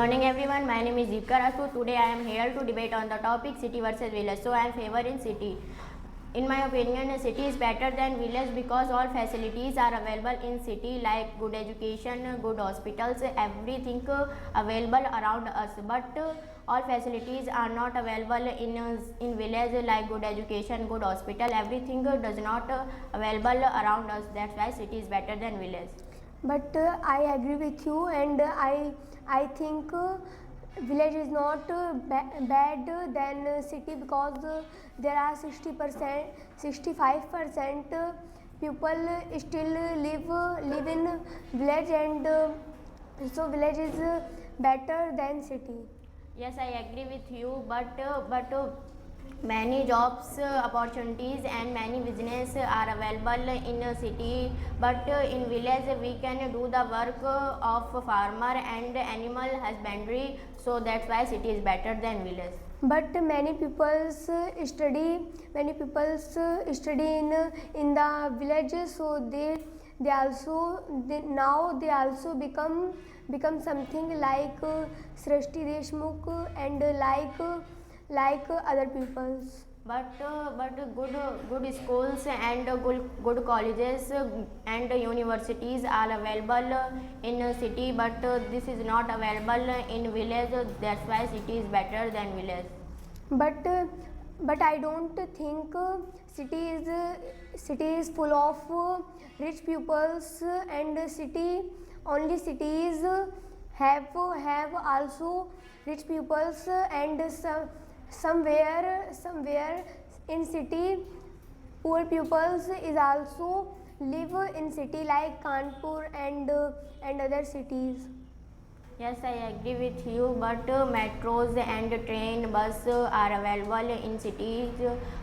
morning everyone, my name is Deepka Rajput. Today I am here to debate on the topic city versus village. So I am favor in city. In my opinion, a city is better than village because all facilities are available in city like good education, good hospitals, everything available around us. But all facilities are not available in village like good education, good hospital. Everything does not available around us. That's why city is better than village. But I agree with you, and I think village is not bad than city because there are 60%, 65% people still live in village, and so village is better than city. Yes, I agree with you, but many jobs opportunities and many business are available in a city, but in village we can do the work of farmer and animal husbandry, so that's why city is better than village. But many people study in the village, so now they also become something like Srishti Deshmukh and like other peoples. But good schools and good colleges and universities are available in a city, but this is not available in village. That's why city is better than village. But I don't think city is full of rich pupils, and cities have also rich pupils, and somewhere in city poor pupils is also live in city like Kanpur and other cities. Yes, I agree with you, but metros and train bus are available in cities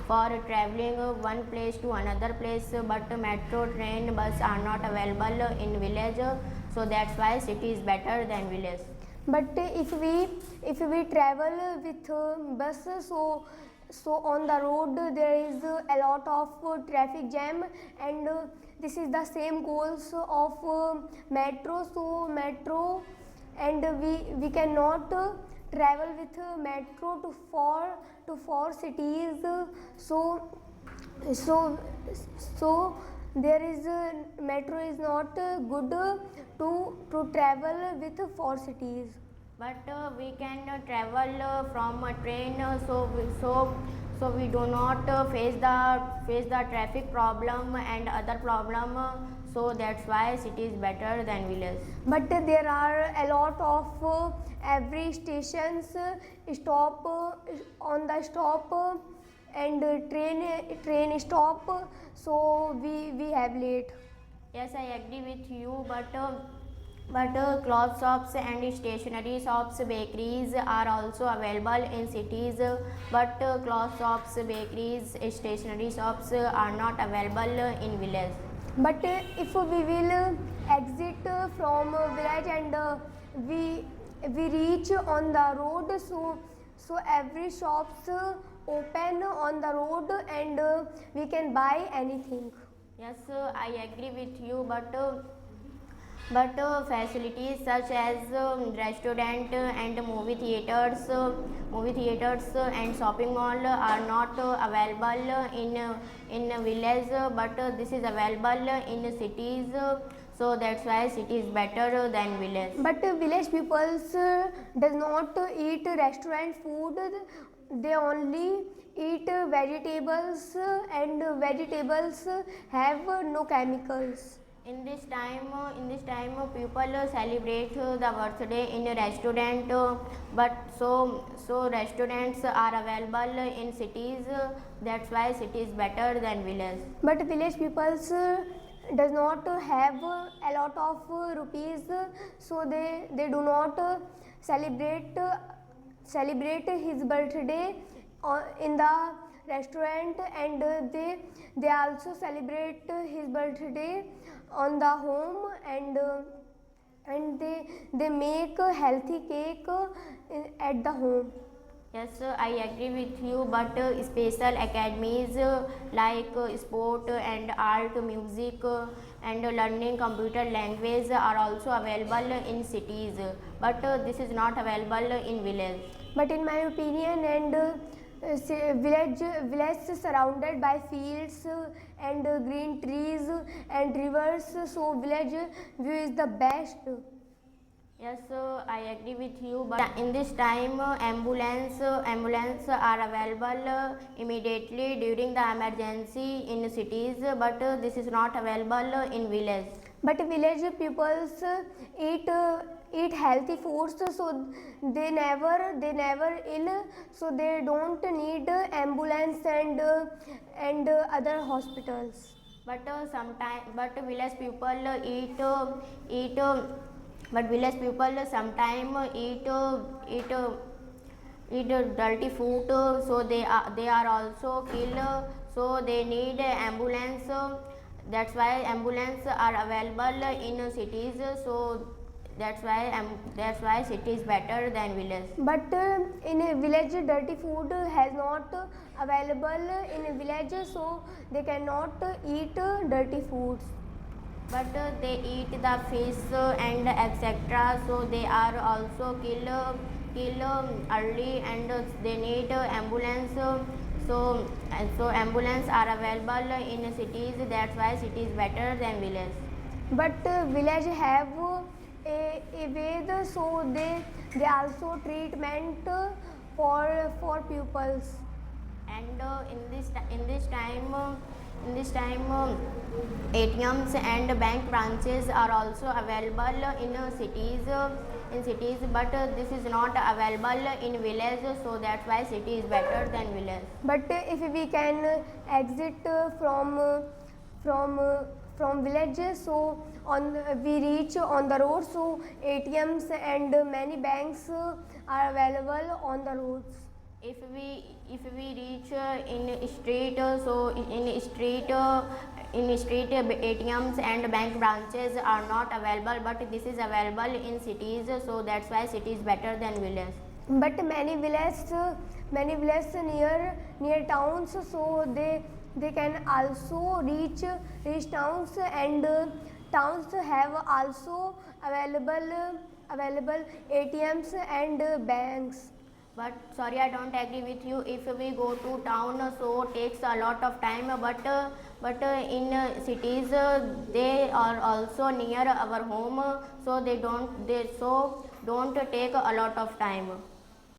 for traveling one place to another place, but metro train bus are not available in village, so that's why city is better than village. But if we travel with bus, so on the road there is a lot of traffic jam, and this is the same goals of metro. So metro, and we cannot travel with metro to four cities. So there is metro is not good to travel with four cities. But we can travel from a train, so we do not face the traffic problem and other problem. So that's why city is better than village. But there are a lot of every stations stop on the stop, and train stop, so we have late. Yes, I agree with you, but cloth shops and stationery shops, bakeries are also available in cities, but cloth shops, bakeries, stationery shops are not available in village. But if we will exit from village, and we reach on the road, so every shops open on the road, and we can buy anything. Yes, I agree with you, but facilities such as restaurant and movie theaters and shopping mall are not available in village, but this is available in cities, so that's why city is better than village. But village peoples does not eat restaurant food. They only eat vegetables, and vegetables have no chemicals. In this time, people celebrate the birthday in a restaurant, but so restaurants are available in cities. That's why city is better than village. But village peoples does not have a lot of rupees, so they do not celebrate his birthday in the restaurant, and they also celebrate his birthday on the home, and they make a healthy cake at the home. Yes, I agree with you, but special academies like sport and art, music and learning computer language are also available in cities, but this is not available in village. But in my opinion, and village surrounded by fields and green trees and rivers, so village view is the best. Yes, I agree with you, but in this time ambulance are available immediately during the emergency in cities, but this is not available in village. But village peoples eat healthy foods, so they never ill, so they don't need ambulance and other hospitals. But but village people eat but village people sometimes eat dirty food, so they are also killed, so they need ambulance. That's why ambulance are available in cities, so that's why city is better than village. But in a village, dirty food has not available in a village, so they cannot eat dirty foods. But they eat the fish and etc., so they are also kill early, and they need ambulance. So ambulance are available in cities, that's why city is better than village. But village have a ved, so they also treatment for pupils. And in this time ATMs and bank branches are also available in cities, but this is not available in village, so that's why city is better than village. But if we can exit from village, so we reach on the road, so ATMs and many banks are available on the roads. If we reach in street, so in street ATMs and bank branches are not available, but this is available in cities, so that's why city is better than village. But many villages near towns, so they can also reach towns, and towns have also available ATMs and banks. But sorry, I don't agree with you. If we go to town, so takes a lot of time, but in cities they are also near our home, so don't take a lot of time.